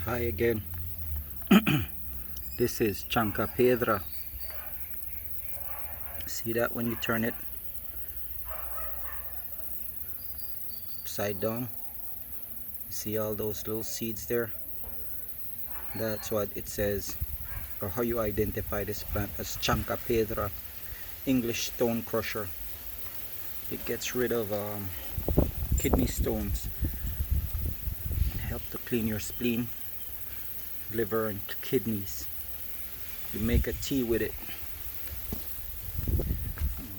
Hi again. This is chanca pedra. See that when you turn it upside down? See all those little seeds there? That's what it says, or how you identify this plant as chanca pedra, English stone crusher. It gets rid of kidney stones, help to clean your spleen, liver and kidneys. You make a tea with it,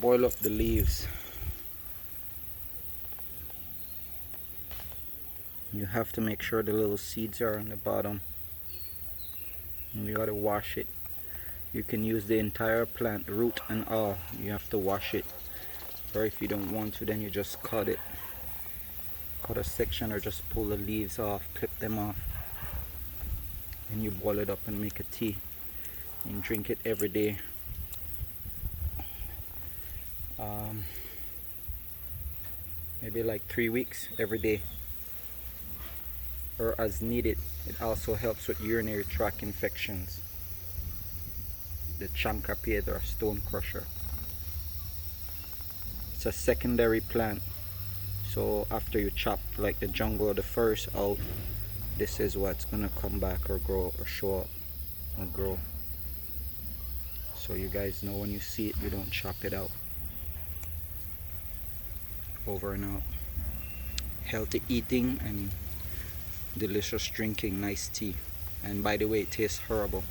boil up the leaves. You have to make sure the little seeds are on the bottom, and you gotta wash it. You can use the entire plant, root and all. You have to wash it, or if you don't want to, then you just cut it, cut a section, or just pull the leaves off, clip them off, and you boil it up and make a tea and drink it every day. Maybe like 3 weeks every day, or as needed. It also helps with urinary tract infections. The chanca pedra stone crusher. It's a secondary plant, so after you chop like the jungle, the first out, this is what's gonna come back or grow or show up and grow. So you guys know, when you see it, you don't chop it out. Over and out. Healthy eating and delicious drinking, nice tea. And by the way, it tastes horrible.